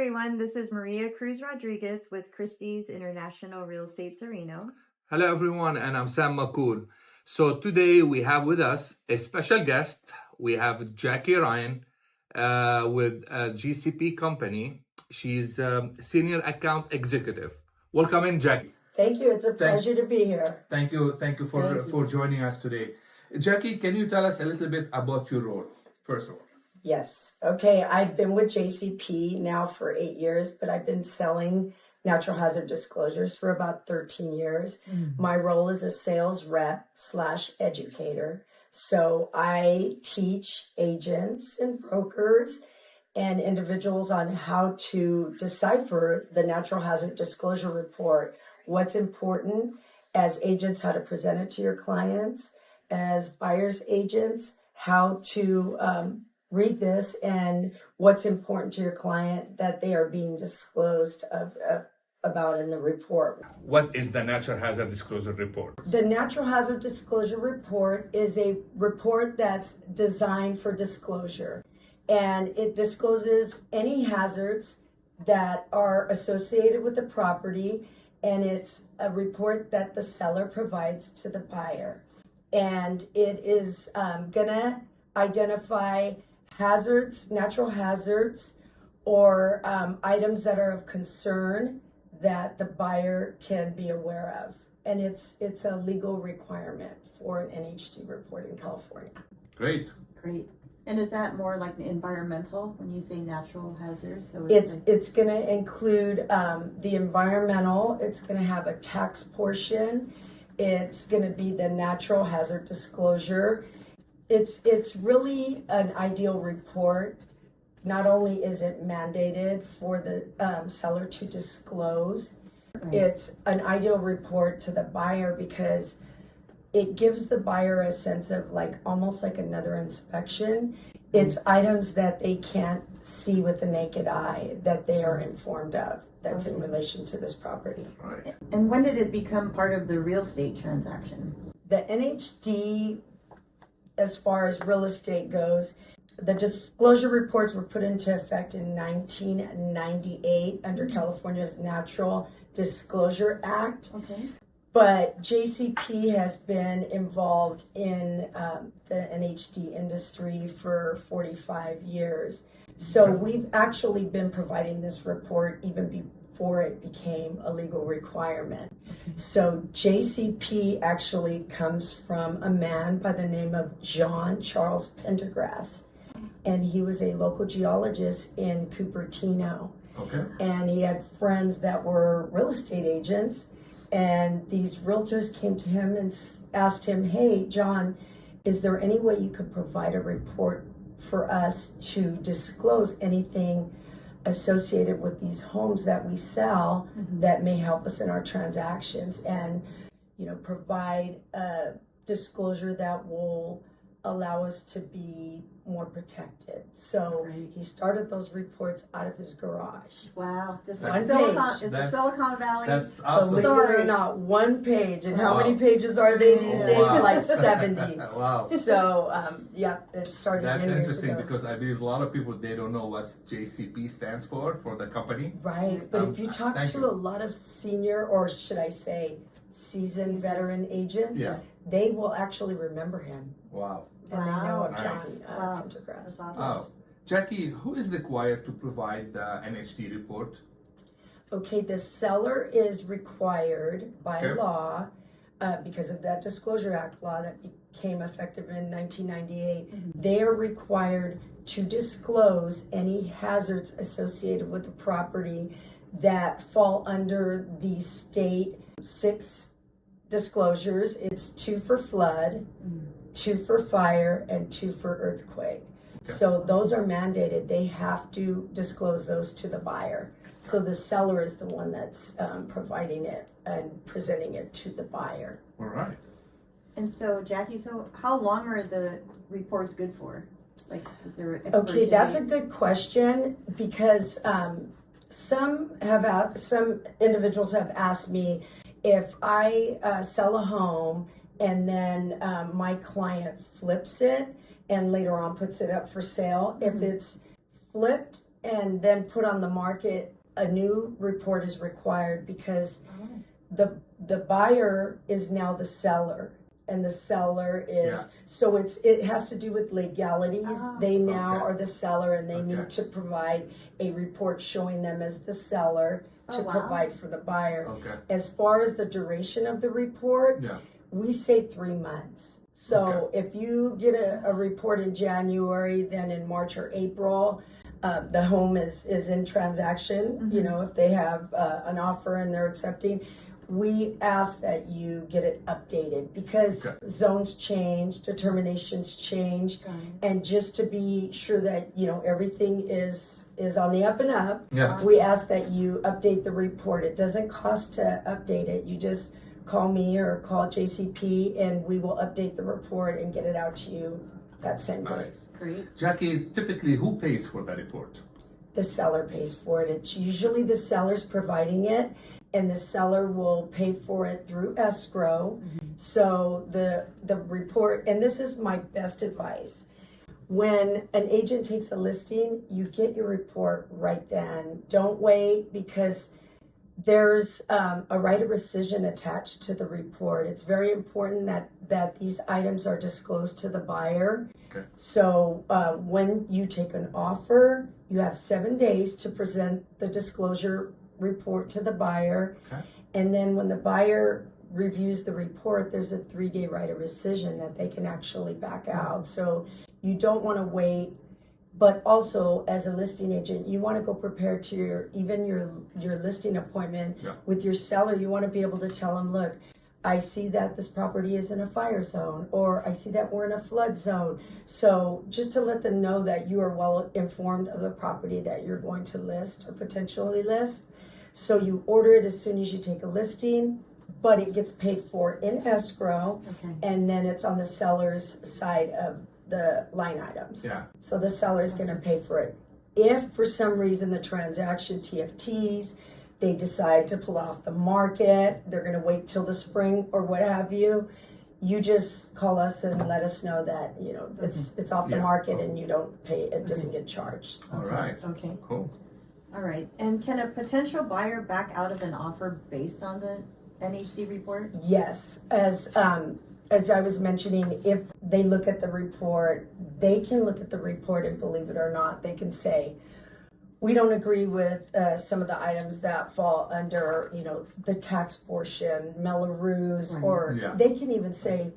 everyone. This is Maria Cruz Rodriguez with Christie's International Real Estate Sereno. Hello, everyone, and I'm Sam Makoul. So today we have with us a special guest. We have Jacque Ryan with GCP Company. She's Senior Account Executive. Welcome in, Jacque. Thank you. It's a pleasure to be here. Thank you for joining us today. Jacque, can you tell us a little bit about your role, first of all? Yes. Okay. I've been with JCP now for 8 years, but I've been selling natural hazard disclosures for about 13 years. My role is a sales rep / educator. So I teach agents and brokers and individuals on how to decipher the natural hazard disclosure report, what's important as agents, how to present it to your clients, as buyers agents, how to read this and what's important to your client that they are being disclosed about in the report. What is the Natural Hazard Disclosure Report? The Natural Hazard Disclosure Report is a report that's designed for disclosure, and it discloses any hazards that are associated with the property, and it's a report that the seller provides to the buyer. And it is gonna identify hazards, natural hazards, or items that are of concern that the buyer can be aware of. And it's a legal requirement for an NHD report in California. Great. And is that more like environmental when you say natural hazards? So It's going to include the environmental. It's going to have a tax portion. It's going to be the natural hazard disclosure. It's really an ideal report. Not only is it mandated for the seller to disclose, it's an ideal report to the buyer because it gives the buyer a sense of almost like another inspection. It's items that they can't see with the naked eye that they are informed of that's in relation to this property. Right. And when did it become part of the real estate transaction? The NHD, as far as real estate goes, the disclosure reports were put into effect in 1998 under California's Natural Disclosure Act. Okay. But JCP has been involved in the NHD industry for 45 years. So we've actually been providing this report even before it became a legal requirement. So JCP actually comes from a man by the name of John Charles Pendergrass. And he was a local geologist in Cupertino. Okay. And he had friends that were real estate agents. And these realtors came to him and asked him, hey, John, is there any way you could provide a report for us to disclose anything associated with these homes that we sell that may help us in our transactions, and provide a disclosure that will allow us to be more protected. So he started those reports out of his garage. Wow, just One like Silicon Valley. That's awesome. Believe it or not, one page. And how many pages are they these days? Wow. Like 70. Wow. So, it started That's many years interesting ago. because I believe a lot of people, they don't know what JCP stands for the company. Right, but if you talk thank to you. a lot of senior, or should I say seasoned veteran agents, Yeah. they will actually remember him. Wow. And they know of Nice. John Pendergrass. That's awesome. Jacque, who is required to provide the NHD report? Okay, the seller is required by law, because of that Disclosure Act law that became effective in 1998, they are required to disclose any hazards associated with the property that fall under the state 6 disclosures. It's 2 for flood, 2 for fire, and 2 for earthquake. So those are mandated. They have to disclose those to the buyer. So the seller is the one that's providing it and presenting it to the buyer. All right. And so, Jacque, how long are the reports good for? Is there an expiration Okay, that's a date? good question because some individuals have asked me if I sell a home and then my client flips it and later on puts it up for sale. If it's flipped and then put on the market, a new report is required because the buyer is now the seller, and the seller is so it has to do with legalities. They now are the seller, and they need to provide a report showing them as the seller to provide for the buyer. As far as the duration of the report, we say 3 months. So if you get a report in January, then in March or April, the home is in transaction. You know, if they have an offer and they're accepting, we ask that you get it updated because zones change, determinations change, and just to be sure that, you know, everything is on the up and up, we ask that you update the report. It doesn't cost to update it. You just call me or call JCP, and we will update the report and get it out to you that same day. Nice. Great. Jackie, typically who pays for the report? The seller pays for it. It's usually the seller's providing it, and the seller will pay for it through escrow. So the report, and this is my best advice, when an agent takes a listing, you get your report right then. Don't wait, because there's a right of rescission attached to the report. It's very important that these items are disclosed to the buyer. So when you take an offer, you have 7 days to present the disclosure report to the buyer. And then when the buyer reviews the report, there's a 3-day right of rescission that they can actually back out. So you don't want to wait. But also, as a listing agent, you want to go prepared to your listing appointment with your seller. You want to be able to tell them, look, I see that this property is in a fire zone, or I see that we're in a flood zone. So just to let them know that you are well informed of the property that you're going to list or potentially list. So you order it as soon as you take a listing, but it gets paid for in escrow, and then it's on the seller's side of the line items. So the seller is going to pay for it. If for some reason the transaction TFTs, they decide to pull off the market, they're going to wait till the spring or what have you, you just call us and let us know that, you know, it's off the market and you don't pay, it doesn't get charged. All right. Okay. Cool. All right. And can a potential buyer back out of an offer based on the NHD report? Yes. As I was mentioning, if they look at the report, they can look at the report, and believe it or not, they can say, we don't agree with some of the items that fall under, you know, the tax portion, Melrose, or they can even say,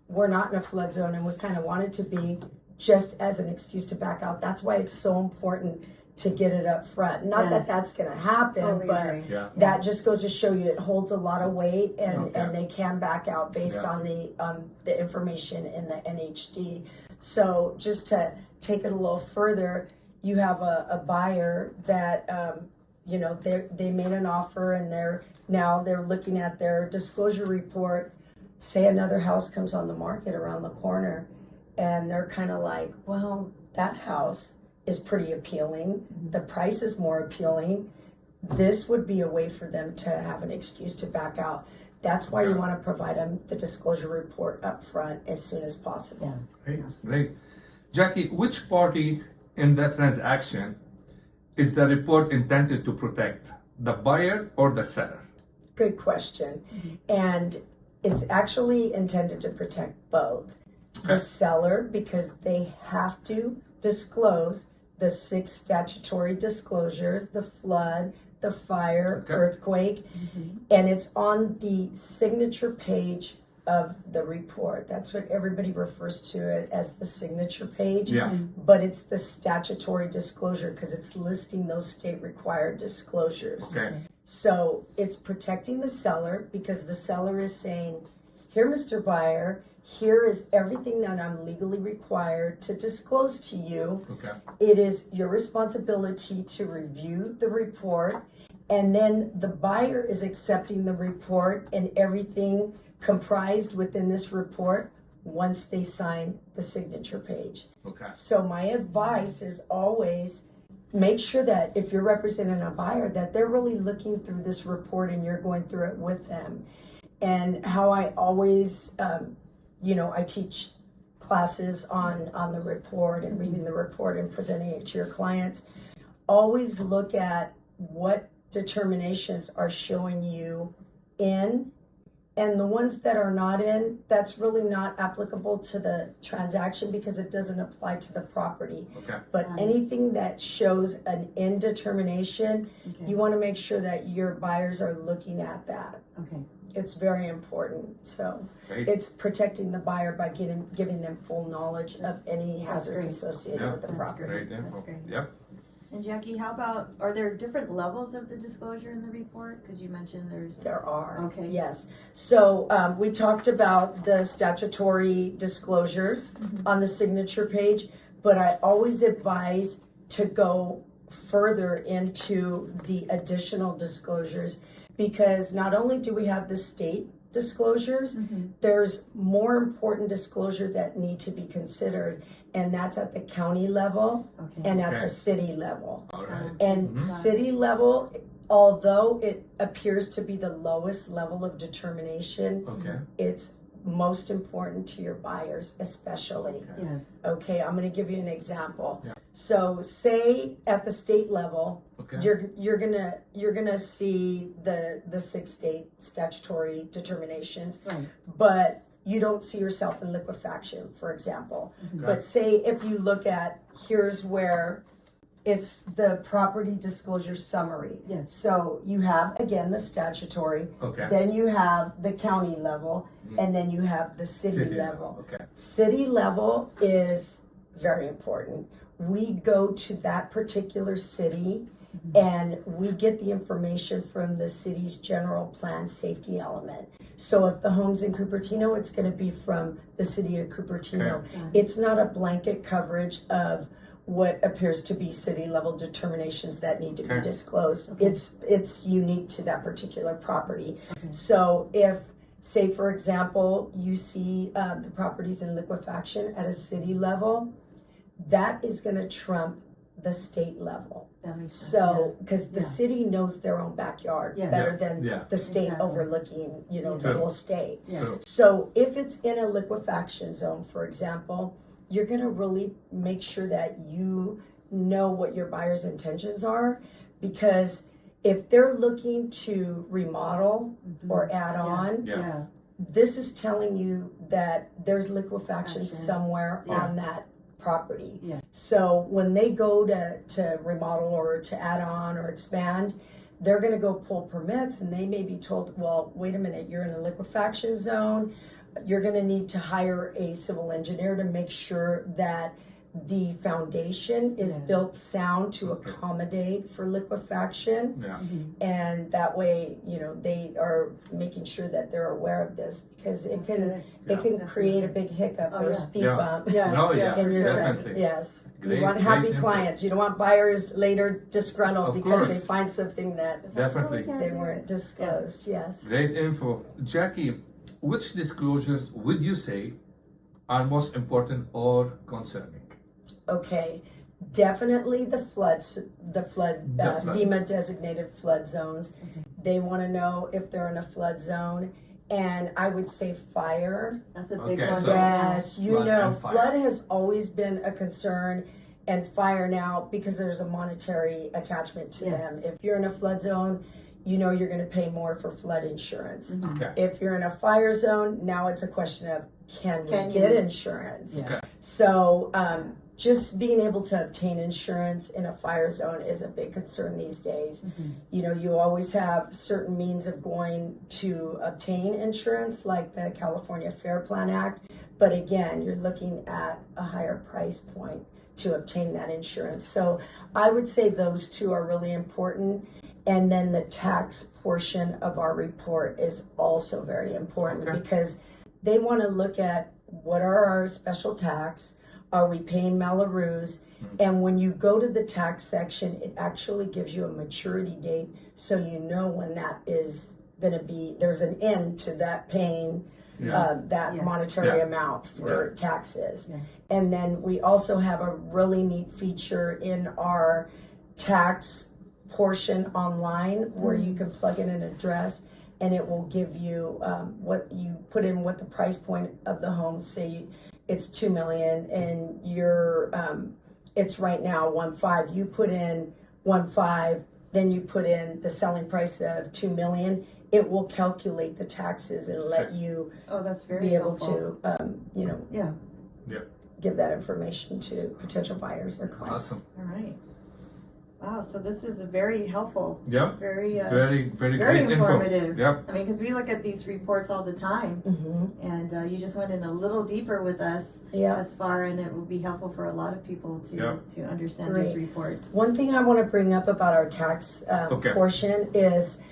we're not in a flood zone and we kind of want it to be, just as an excuse to back out. That's why it's so important to get it up front. Not that that's going to happen, but that just goes to show you it holds a lot of weight, and they can back out based on the information in the NHD. So just to take it a little further, you have a buyer that you know, they made an offer, and they're looking at their disclosure report. Say another house comes on the market around the corner, and they're kind of like, well, that house is pretty appealing. The price is more appealing. This would be a way for them to have an excuse to back out. That's why you want to provide them the disclosure report up front as soon as possible. Great. Jackie, which party in the transaction is the report intended to protect? The buyer or the seller? Good question. And it's actually intended to protect both. The seller, because they have to disclose the 6 statutory disclosures: the flood, the fire, earthquake, and it's on the signature page of the report. That's what everybody refers to it as, the signature page. But it's the statutory disclosure because it's listing those state required disclosures. So it's protecting the seller because the seller is saying, here, Mr. Buyer, here is everything that I'm legally required to disclose to you. It is your responsibility to review the report, and then the buyer is accepting the report and everything comprised within this report once they sign the signature page. So my advice is always make sure that if you're representing a buyer, that they're really looking through this report and you're going through it with them. And how I always you know, I teach classes on the report and reading the report and presenting it to your clients. always look at what determinations are showing you in, and the ones that are not in, that's really not applicable to the transaction because it doesn't apply to the property. Okay. But anything that shows an in determination, Okay. you want to make sure that your buyers are looking at that. Okay. It's very important. So Great. it's protecting the buyer by giving them full knowledge of any That's hazards great. associated Yeah. with the That's property. Great That's info. great. Yep. And Jackie, how about, are there different levels of the disclosure in the report? Because you mentioned there's. There are. Okay. Yes. So we talked about the statutory disclosures on the signature page, but I always advise to go further into the additional disclosures because not only do we have the state disclosures, there's more important disclosure that need to be considered, and that's at the county level Okay. and at Okay. the city level. All right. And city level, although it appears to be the lowest level of determination, Okay. it's most important to your buyers, especially. Yes. Okay, I'm going to give you an example. Yeah. So, say at the state level, Okay. you're gonna see the 6 state statutory determinations, Right. but you don't see yourself in liquefaction, for example. But say if you look at, here's where it's the property disclosure summary. Yes. So you have, again, the statutory, Okay. then you have the county level, and then you have the city level. Okay. City level is very important. We go to that particular city and we get the information from the city's general plan safety element. So if the home's in Cupertino, it's going to be from the city of Cupertino. Okay. It's not a blanket coverage of what appears to be city level determinations that need to be Okay. disclosed. It's unique to that particular property. So if, say for example, you see the properties in liquefaction at a city level, that is going to trump the state level. That makes sense. So, because the Yeah. city knows their own backyard Yes. better Yeah. than Yeah. the state Exactly. overlooking, the Yeah. whole state. Yeah. So, So if it's in a liquefaction zone, for example, you're gonna really make sure that you know what your buyer's intentions are, because if they're looking to remodel or add on, Yeah. Yeah. this is telling you that there's liquefaction Gotcha. somewhere Yeah. on that property. Yeah. So when they go to remodel or to add on or expand, they're going to go pull permits and they may be told, well, wait a minute, you're in a liquefaction zone. You're going to need to hire a civil engineer to make sure that the foundation is Yeah. built sound to accommodate for liquefaction. yeah. And that way, they are making sure that they're aware of this, because it That's can good. it can That's create a good. big hiccup Oh, or yeah. a speed Yeah. bump. Yes, No, yes, yeah, In your for sure. definitely. Yes, Great- you want happy great info. clients. You don't want buyers later disgruntled Of because they course. find something that Definitely. they weren't disclosed. Yes. Great info. Jackie, which disclosures would you say are most important or concerning? Okay. Definitely the flood Definitely. FEMA designated flood zones. They want to know if they're in a flood zone, and I would say fire. That's a big Okay, one. so- Yes, you Flood know, and fire. flood has always been a concern, and fire now, because there's a monetary attachment to Yes. them. If you're in a flood zone, you know you're going to pay more for flood insurance. Okay. If you're in a fire zone, now it's a question of can we Can get you- insurance? Yeah. Okay. So just being able to obtain insurance in a fire zone is a big concern these days. You always have certain means of going to obtain insurance, like the California Fair Plan Act, but again, you're looking at a higher price point to obtain that insurance. So I would say those two are really important. And then the tax portion of our report is also very important, Okay. because they want to look at what are our special tax, are we paying Malaroos? And when you go to the tax section, it actually gives you a maturity date, so you know when that is going to be, there's an end to that paying that Yes. monetary Yeah. amount for taxes. Yeah. And then we also have a really neat feature in our tax portion online where you can plug in an address and it will give you what you put in, what the price point of the home, say it's 2 million and it's right now 1.5. You put in 1.5, then you put in the selling price of 2 million, it will calculate the taxes and let you Oh, that's very be able helpful. to, Yeah. give that information to potential buyers or clients. Awesome. All right. Wow. So this is a very helpful, Yeah. very, Very very great info. informative. Yep. I mean, because we look at these reports all the time, Mm-hmm. and you just went in a little deeper with us Yeah. as far, and it will be helpful for a lot of people to Yeah. to understand Great. these reports. One thing I want to bring up about our tax Okay. portion is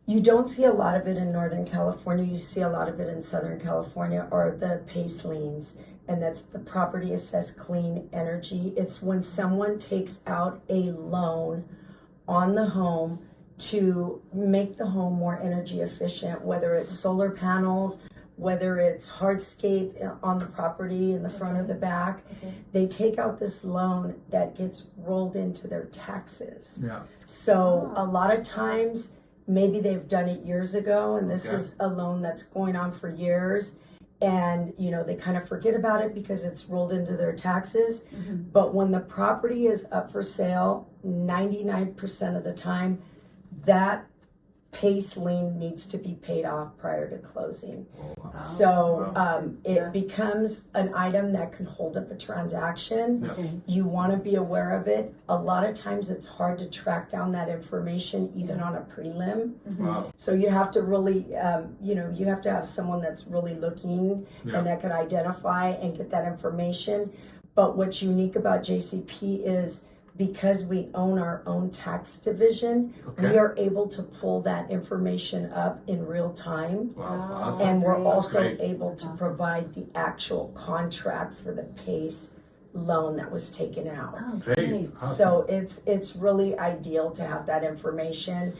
you don't see a lot of it in Northern California. You see a lot of it in Southern California, or the PACE liens, and that's the property assessed clean energy. It's when someone takes out a loan on the home to make the home more energy efficient, whether it's solar panels, whether it's hardscape on the property in the front or the back. Okay. They take out this loan that gets rolled into their taxes. Yeah. So Ah. a lot of times, maybe they've done it years ago, and this Okay. is a loan that's going on for years, and they kind of forget about it because it's rolled into their taxes. Mhm. But when the property is up for sale, 99% of the time, that PACE lien needs to be paid off prior to closing. Oh, wow. So it Yeah. becomes an item that can hold up a transaction. Yeah. Okay. You want to be aware of it. A lot of times it's hard to track down that information even on a prelim. Wow. So you have to really, you have to have someone that's really looking Yeah. and that can identify and get that information. But what's unique about JCP is because we own our own tax division, Okay. we are able to pull that information up in real time. Wow. Wow. Awesome. And we're Great. also Great. able That's to awesome. provide the actual contract for the PACE loan that was taken out. Oh, Great. great. Awesome. So it's really ideal to have that information.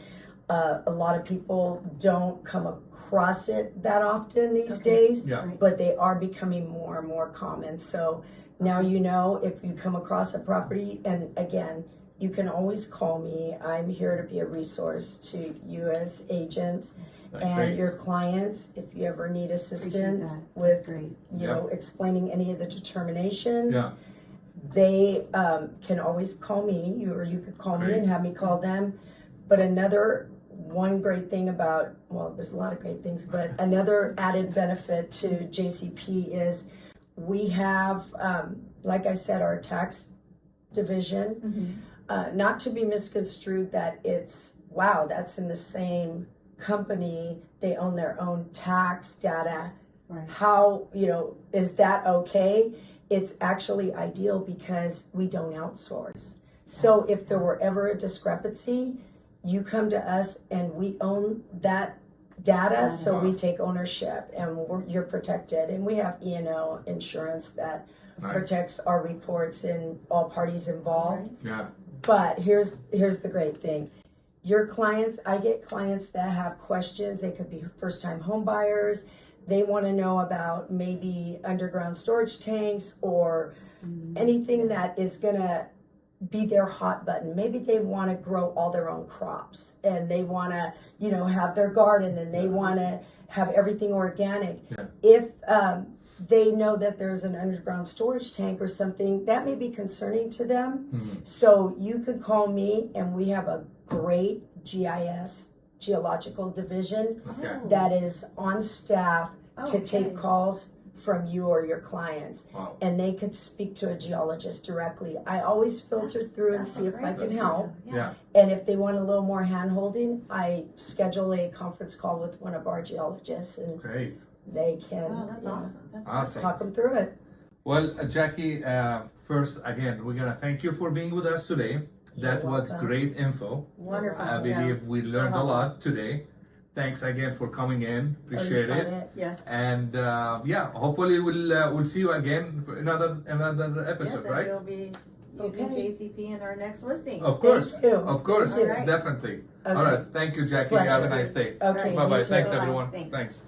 A lot of people don't come across it that often these Okay. days, Yeah. Right. but they are becoming more and more common. So now you know if you come across a property, and again, you can always call me. I'm here to be a resource to you as agents and Great. your clients if you ever need assistance that. with Great. explaining any of the determinations. Yeah. They can always call me, or you could call me Great. and have me call them. But one great thing about, well, there's a lot of great things, but another added benefit to JCP is we have, like I said, our tax division, Mm-hmm. not to be misconstrued that it's, wow, that's in the same company, they own their own tax data. Right. How, is that okay? It's actually ideal because we don't outsource. So if there were ever a discrepancy, you come to us and we own that data, so we take ownership and you're protected. And we have E&O insurance that Nice. protects our reports and all parties involved. Yeah. But here's the great thing. Your clients, I get clients that have questions. They could be first-time home buyers. They want to know about maybe underground storage tanks or anything that is going to be their hot button. Maybe they want to grow all their own crops and they want to, have their garden and they want to have everything organic. Yeah. If they know that there's an underground storage tank or something, that may be concerning to them. Mhm. So you could call me, and we have a great GIS, geological division, Okay. that is on staff to Okay. take calls from you or your clients, Wow. and they could speak to a geologist directly. I always filter through and see if I can help. Yeah. And if they want a little more hand holding, I schedule a conference call with one of our geologists, and Great. they can Wow, that's awesome. That's Awesome. talk them through it. Well, Jackie, first, again, we're going to thank you for being with us today. That was welcome. great info. Wonderful. I believe Yes. we So learned a helpful. lot today. Thanks again for coming in. Appreciate Got it. Yes. And hopefully we'll see you again for another episode, Yes, and right? we'll be using Okay. JCP in our next listing. Of course. Thank you. Of course. Thank you. Definitely. Okay. All right. Thank you, It's a Jackie. Have a pleasure. nice day. Okay. Bye bye. you too. Thanks, Bye-bye. everyone. Thanks. Thanks.